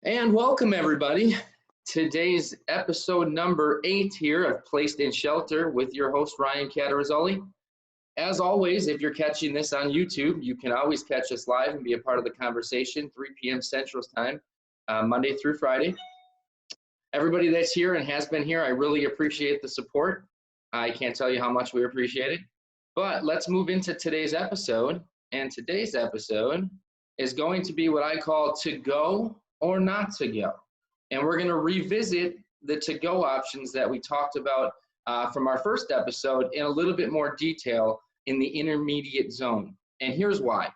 And welcome everybody. Today's episode number 8 here of Placed in Shelter with your host Ryan Catarozoli. As always, if you're catching this on YouTube, you can always catch us live and be a part of the conversation, 3 p.m. Central Time, Monday through Friday. Everybody that's here and has been here, I really appreciate the support. I can't tell you how much we appreciate it. But let's move into today's episode. And today's episode is going to be what I call to go or not to go. And we're going to revisit the to-go options that we talked about from our first episode in a little bit more detail in the intermediate zone. And here's why.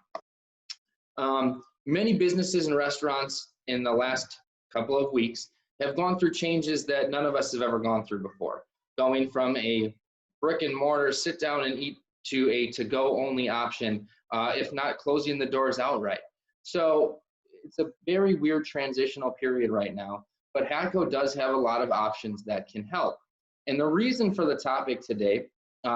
Many businesses and restaurants in the last couple of weeks have gone through changes that none of us have ever gone through before. Going from a brick and mortar sit down and eat to a to-go only option, if not closing the doors outright. So it's a very weird transitional period right now, but Hatco does have a lot of options that can help. And the reason for the topic today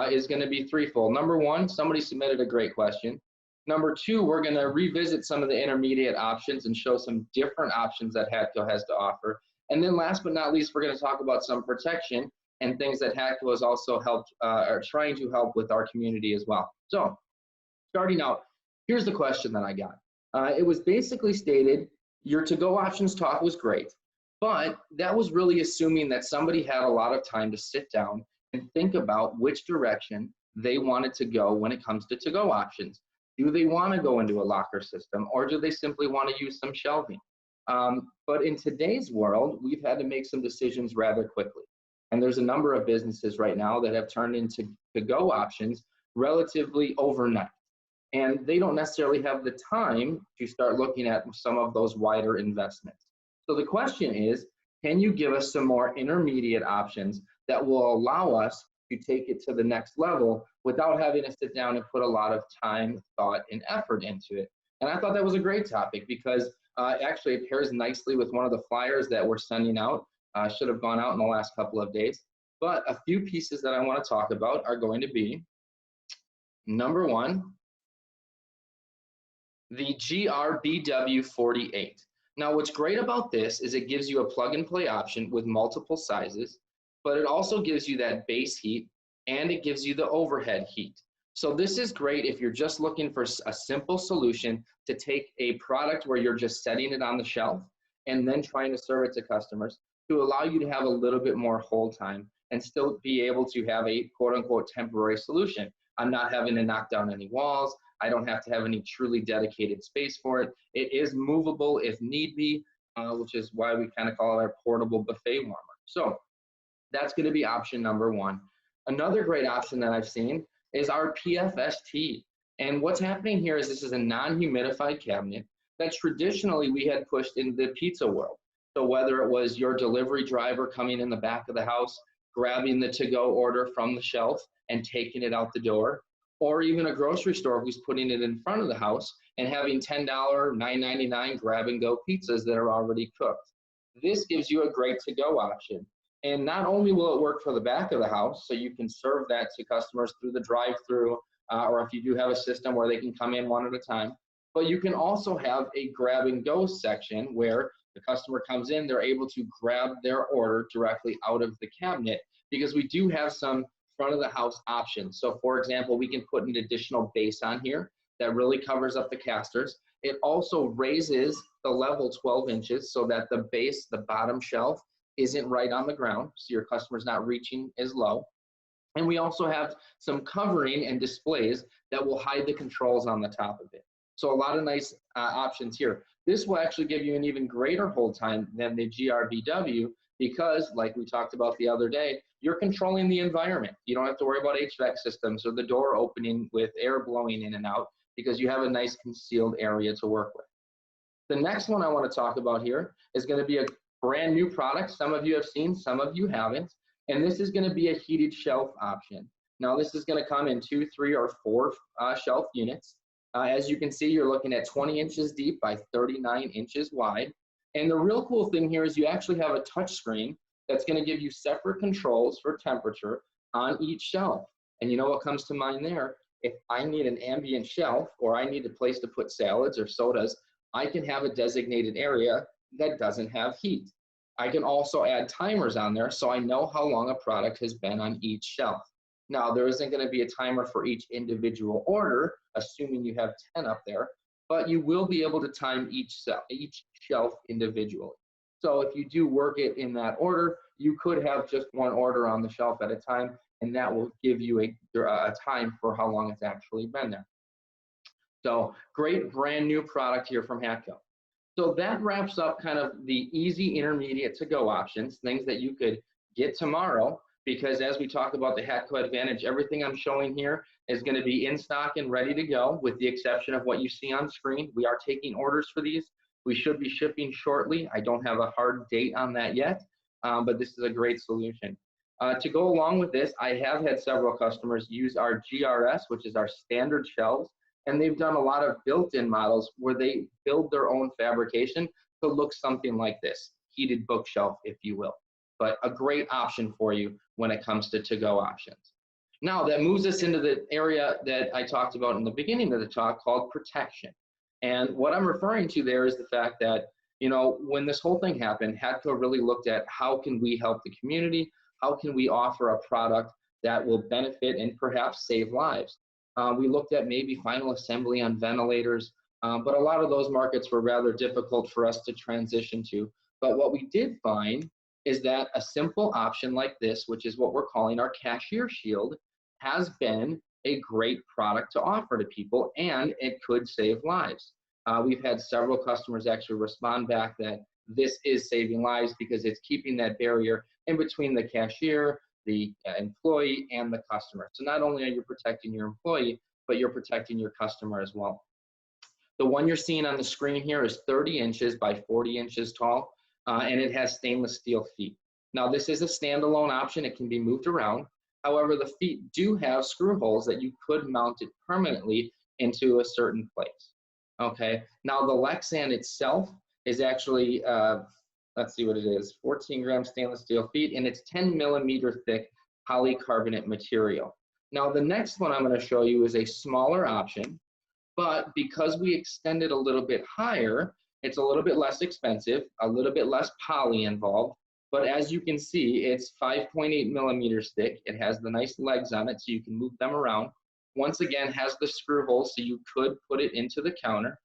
is going to be threefold. Number one, somebody submitted a great question. Number two, we're going to revisit some of the intermediate options and show some different options that Hatco has to offer. And then last but not least, we're going to talk about some protection and things that Hatco has also helped or trying to help with our community as well. So starting out, here's the question that I got. It was basically stated, your to-go options talk was great, but that was really assuming that somebody had a lot of time to sit down and think about which direction they wanted to go when it comes to to-go options. Do they want to go into a locker system, or do they simply want to use some shelving? But in today's world, we've had to make some decisions rather quickly. And there's a number of businesses right now that have turned into to-go options relatively overnight. And they don't necessarily have the time to start looking at some of those wider investments. So the question is, can you give us some more intermediate options that will allow us to take it to the next level without having to sit down and put a lot of time, thought, and effort into it? And I thought that was a great topic because actually it pairs nicely with one of the flyers that we're sending out. Should have gone out in the last couple of days. But a few pieces that I want to talk about are going to be, number one, the GRBW48. Now, what's great about this is it gives you a plug and play option with multiple sizes, but it also gives you that base heat and it gives you the overhead heat. So this is great if you're just looking for a simple solution to take a product where you're just setting it on the shelf and then trying to serve it to customers to allow you to have a little bit more hold time and still be able to have a quote unquote temporary solution. I'm not having to knock down any walls. I don't have to have any truly dedicated space for it. It is movable if need be, which is why we kind of call it our portable buffet warmer. So that's going to be option number one. Another great option that I've seen is our PFST. And what's happening here is this is a non-humidified cabinet that traditionally we had pushed in the pizza world. So whether it was your delivery driver coming in the back of the house, grabbing the to-go order from the shelf and taking it out the door, or even a grocery store who's putting it in front of the house and having $10, $9.99 grab-and-go pizzas that are already cooked. This gives you a great to-go option. And not only will it work for the back of the house, so you can serve that to customers through the drive-through, or if you do have a system where they can come in one at a time, but you can also have a grab-and-go section where the customer comes in, they're able to grab their order directly out of the cabinet, because we do have some front of the house options. So for example, we can put an additional base on here that really covers up the casters. It also raises the level 12 inches so that the base, the bottom shelf, isn't right on the ground, so your customer's not reaching as low. And we also have some covering and displays that will hide the controls on the top of it. So a lot of nice options here. This will actually give you an even greater hold time than the GRBW because, like we talked about the other day, you're controlling the environment. You don't have to worry about HVAC systems or the door opening with air blowing in and out because you have a nice concealed area to work with. The next one I want to talk about here is going to be a brand new product. Some of you have seen, some of you haven't, and this is going to be a heated shelf option. Now this is going to come in 2, 3, or 4 shelf units. As you can see, you're looking at 20 inches deep by 39 inches wide. And the real cool thing here is you actually have a touch screen that's going to give you separate controls for temperature on each shelf. And you know what comes to mind there? If I need an ambient shelf or I need a place to put salads or sodas, I can have a designated area that doesn't have heat. I can also add timers on there so I know how long a product has been on each shelf. Now, there isn't going to be a timer for each individual order, assuming you have 10 up there, but you will be able to time each shelf individually. So if you do work it in that order, you could have just one order on the shelf at a time, and that will give you a time for how long it's actually been there. So great brand new product here from Hatco. So that wraps up kind of the easy intermediate to go options, things that you could get tomorrow, because as we talk about the Hatco Advantage, everything I'm showing here is going to be in stock and ready to go, with the exception of what you see on screen. We are taking orders for these. We should be shipping shortly. I don't have a hard date on that yet, but this is a great solution. To go along with this, I have had several customers use our GRS, which is our standard shelves, and they've done a lot of built-in models where they build their own fabrication to look something like this, heated bookshelf, if you will. But a great option for you when it comes to go options. Now that moves us into the area that I talked about in the beginning of the talk called protection. And what I'm referring to there is the fact that, you know, when this whole thing happened, Hatco really looked at how can we help the community? How can we offer a product that will benefit and perhaps save lives? We looked at maybe final assembly on ventilators, but a lot of those markets were rather difficult for us to transition to. But what we did find is that a simple option like this, which is what we're calling our cashier shield, has been a great product to offer to people, and it could save lives. We've had several customers actually respond back that this is saving lives because it's keeping that barrier in between the cashier, the employee, and the customer. So not only are you protecting your employee, but you're protecting your customer as well. The one you're seeing on the screen here is 30 inches by 40 inches tall, and it has stainless steel feet. Now this is a standalone option. It can be moved around. However, the feet do have screw holes that you could mount it permanently into a certain place. Okay, now the Lexan itself is actually, let's see what it is, 14 gram stainless steel feet, and it's 10 millimeter thick polycarbonate material. Now the next one I'm going to show you is a smaller option, but because we extend it a little bit higher, it's a little bit less expensive, a little bit less poly involved, but as you can see, it's 5.8 millimeters thick. It has the nice legs on it so you can move them around. Once again, has the screw holes so you could put it into the counter.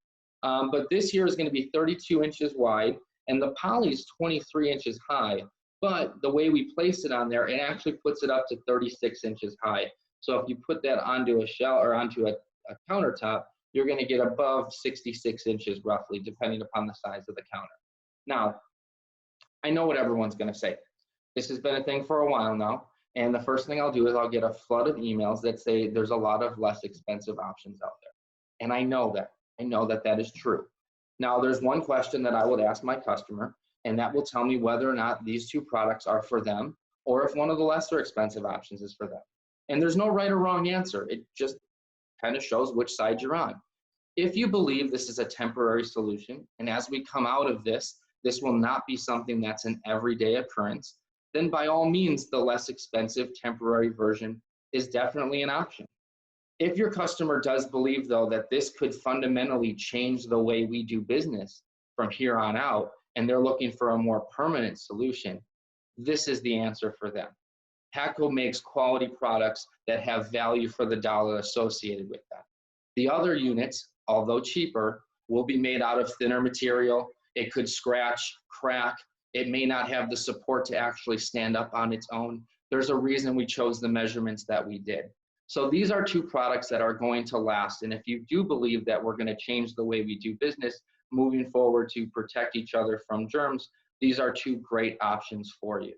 But this here is going to be 32 inches wide, and the poly is 23 inches high. But the way we place it on there, it actually puts it up to 36 inches high. So if you put that onto a shell or onto a countertop, you're going to get above 66 inches roughly, depending upon the size of the counter. Now, I know what everyone's going to say. This has been a thing for a while now, and the first thing I'll do is I'll get a flood of emails that say there's a lot of less expensive options out there. And I know that. I know that that is true. Now, there's one question that I would ask my customer, and that will tell me whether or not these two products are for them, or if one of the lesser expensive options is for them. And there's no right or wrong answer. It just kind of shows which side you're on. If you believe this is a temporary solution, and as we come out of this, this will not be something that's an everyday occurrence, then by all means, the less expensive temporary version is definitely an option. If your customer does believe, though, that this could fundamentally change the way we do business from here on out, and they're looking for a more permanent solution, this is the answer for them. Hatco makes quality products that have value for the dollar associated with them. The other units, although cheaper, will be made out of thinner material. It could scratch, crack. It may not have the support to actually stand up on its own. There's a reason we chose the measurements that we did. So these are two products that are going to last. And if you do believe that we're going to change the way we do business moving forward to protect each other from germs, these are two great options for you.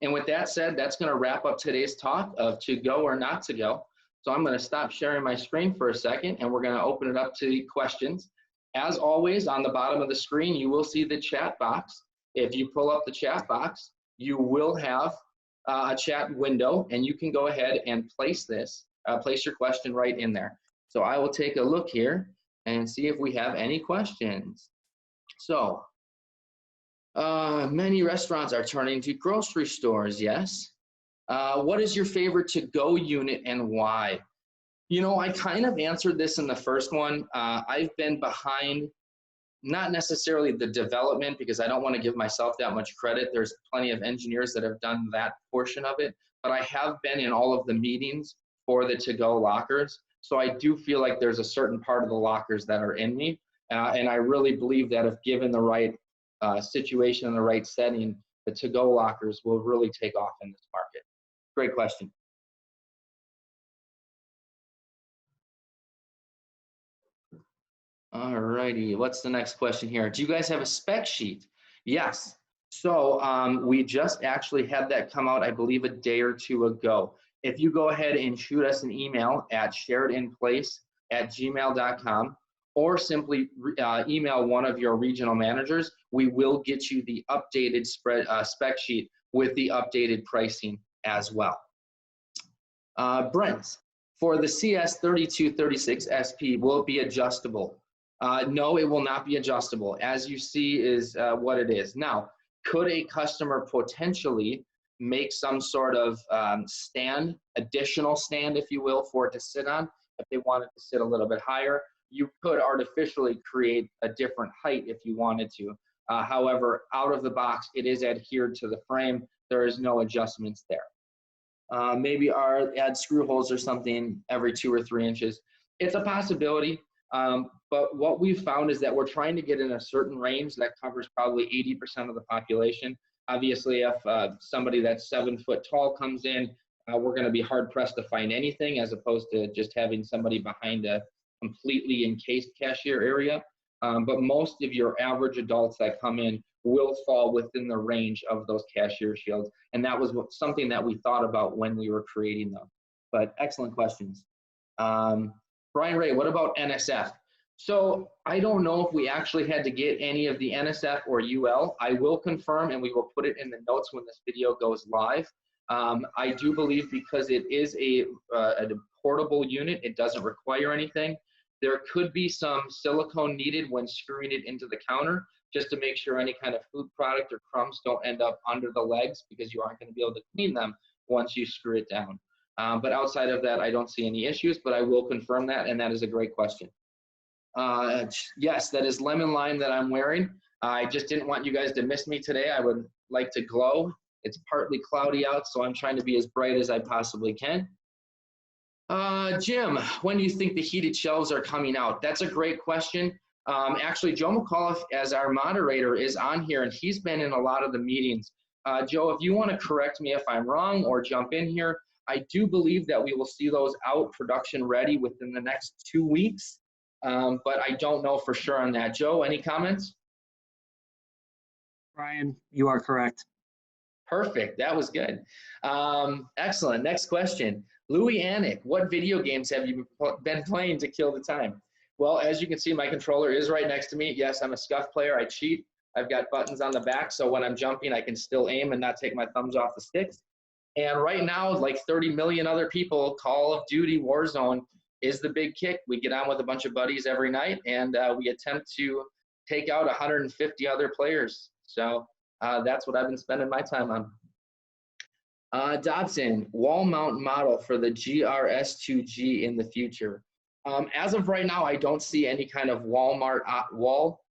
And with that said, that's going to wrap up today's talk of to go or not to go. So I'm going to stop sharing my screen for a second, and we're going to open it up to questions. As always, on the bottom of the screen, you will see the chat box. If you pull up the chat box, you will have a chat window, and you can go ahead and place your question right in there. So I will take a look here and see if we have any questions. So, many restaurants are turning to grocery stores, yes. What is your favorite to-go unit and why? You know, I kind of answered this in the first one. I've been behind not necessarily the development, because I don't want to give myself that much credit. There's plenty of engineers that have done that portion of it, but I have been in all of the meetings for the to-go lockers. So I do feel like there's a certain part of the lockers that are in me. And I really believe that if given the right situation and the right setting, the to-go lockers will really take off in this market. Great question. All righty, what's the next question here? Do you guys have a spec sheet? Yes. So we just actually had that come out, I believe, a day or two ago. If you go ahead and shoot us an email at sharedinplace@gmail.com, or simply email one of your regional managers, we will get you the updated spec sheet with the updated pricing as well. Brent, for the CS3236 SP, will it be adjustable? No, it will not be adjustable. As you see is what it is. Now, could a customer potentially make some sort of stand, additional stand, if you will, for it to sit on? If they wanted to sit a little bit higher, you could artificially create a different height if you wanted to. However, out of the box, it is adhered to the frame. There is no adjustments there. Maybe add screw holes or something every 2 or 3 inches. It's a possibility, but what we've found is that we're trying to get in a certain range that covers probably 80% of the population. Obviously, if somebody that's 7 foot tall comes in, we're going to be hard pressed to find anything, as opposed to just having somebody behind a completely encased cashier area. But most of your average adults that come in will fall within the range of those cashier shields. And that was something that we thought about when we were creating them. But excellent questions. Brian Ray, what about NSF? So I don't know if we actually had to get any of the NSF or UL. I will confirm, and we will put it in the notes when this video goes live. I do believe, because it is a portable unit, it doesn't require anything. There could be some silicone needed when screwing it into the counter, just to make sure any kind of food product or crumbs don't end up under the legs, because you aren't going to be able to clean them once you screw it down. But outside of that, I don't see any issues, but I will confirm that, and that is a great question. Yes, that is lemon lime that I'm wearing. I just didn't want you guys to miss me today. I would like to glow. It's partly cloudy out, so I'm trying to be as bright as I possibly can. Jim, when do you think the heated shelves are coming out? That's a great question. Actually, Joe McAuliffe, as our moderator, is on here, and he's been in a lot of the meetings. Joe, if you want to correct me if I'm wrong or jump in here, I do believe that we will see those out production ready within the next 2 weeks, but I don't know for sure on that. Joe, any comments? Ryan, you are correct. Perfect. That was good. Excellent. Next question. Louis Anik, what video games have you been playing to kill the time? Well, as you can see, my controller is right next to me. Yes, I'm a scuff player. I cheat. I've got buttons on the back, so when I'm jumping, I can still aim and not take my thumbs off the sticks. And right now, like 30 million other people, Call of Duty Warzone is the big kick. We get on with a bunch of buddies every night, and we attempt to take out 150 other players. So that's what I've been spending my time on. Dobson, wall mount model for the GRS2G in the future. As of right now, I don't see any kind of wall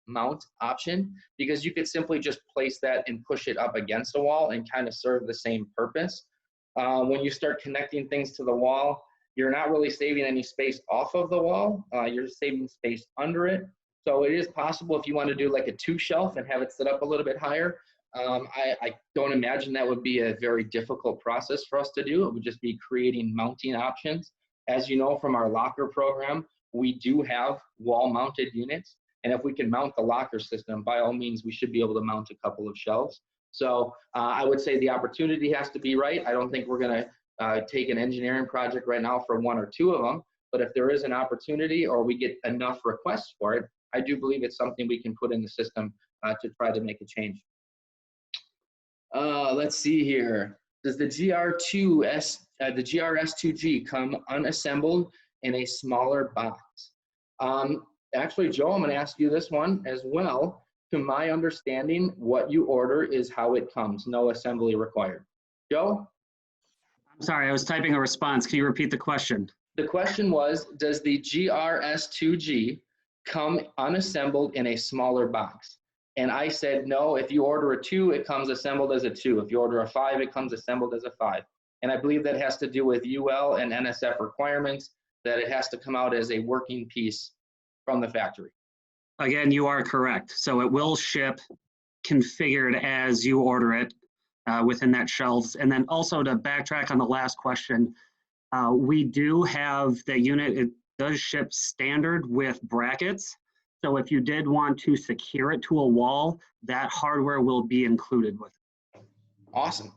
mount option, because you could simply just place that and push it up against a wall and kind of serve the same purpose. When you start connecting things to the wall, you're not really saving any space off of the wall. You're saving space under it. So it is possible, if you want to do like a 2 shelf and have it sit up a little bit higher. I don't imagine that would be a very difficult process for us to do. It would just be creating mounting options. As you know from our locker program, we do have wall mounted units. And if we can mount the locker system, by all means, we should be able to mount a couple of shelves. So I would say the opportunity has to be right. I don't think we're going to take an engineering project right now for 1 or 2 of them. But if there is an opportunity, or we get enough requests for it, I do believe it's something we can put in the system to try to make a change. Let's see here. Does the GRS2G come unassembled in a smaller box? Actually, Joe, I'm going to ask you this one as well. To my understanding, what you order is how it comes. No assembly required. Joe? I'm sorry, I was typing a response. Can you repeat the question? The question was, does the GRS2G come unassembled in a smaller box. And I said, no, if you order a 2, it comes assembled as a 2. If you order a 5, it comes assembled as a 5. And I believe that has to do with UL and NSF requirements, that it has to come out as a working piece from the factory. Again, you are correct. So it will ship configured as you order it within that shelves. And then also to backtrack on the last question, we do have the unit, it does ship standard with brackets. So if you did want to secure it to a wall, that hardware will be included with it. Awesome.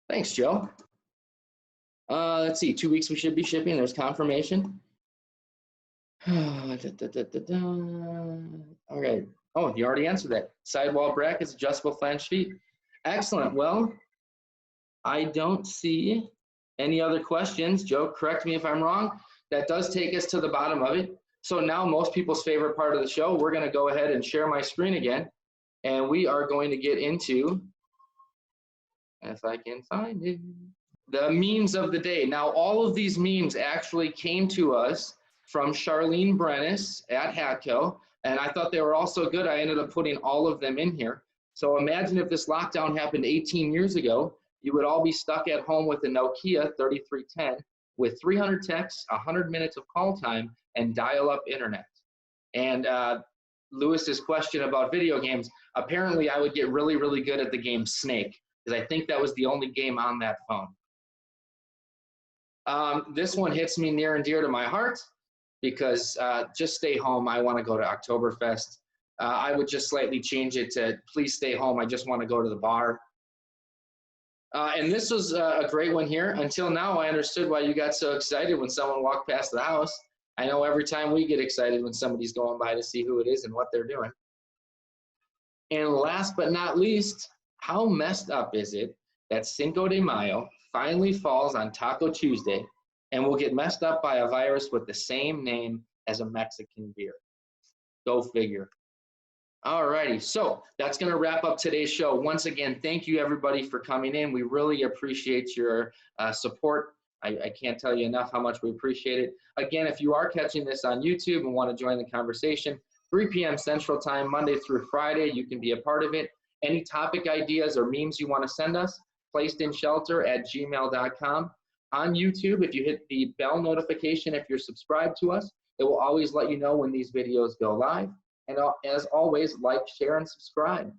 Thanks, Joe. Let's see, 2 weeks we should be shipping. There's confirmation. Okay. Oh, you already answered that. Sidewall brackets, adjustable flange feet. Excellent. Well, I don't see any other questions. Joe, correct me if I'm wrong. That does take us to the bottom of it. So now most people's favorite part of the show, we're going to go ahead and share my screen again. And we are going to get into, if I can find it, the memes of the day. Now, all of these memes actually came to us from Charlene Brennis at Hatco, and I thought they were all so good, I ended up putting all of them in here. So imagine if this lockdown happened 18 years ago, you would all be stuck at home with a Nokia 3310 with 300 texts, 100 minutes of call time, and dial-up internet. And Lewis's question about video games, apparently I would get really, really good at the game Snake, because I think that was the only game on that phone. This one hits me near and dear to my heart, because just stay home, I want to go to Oktoberfest. I would just slightly change it to please stay home, I just want to go to the bar. And this was a great one here. Until now, I understood why you got so excited when someone walked past the house. I know every time we get excited when somebody's going by to see who it is and what they're doing. And last but not least, how messed up is it that Cinco de Mayo finally falls on Taco Tuesday and will get messed up by a virus with the same name as a Mexican beer? Go figure. All righty, so that's going to wrap up today's show. Once again, thank you everybody for coming in. We really appreciate your support. I can't tell you enough how much we appreciate it. Again, if you are catching this on YouTube and want to join the conversation, 3 p.m. Central Time, Monday through Friday, you can be a part of it. Any topic ideas or memes you want to send us, placedinshelter@gmail.com. On YouTube, if you hit the bell notification, if you're subscribed to us, it will always let you know when these videos go live. And as always, like, share, and subscribe.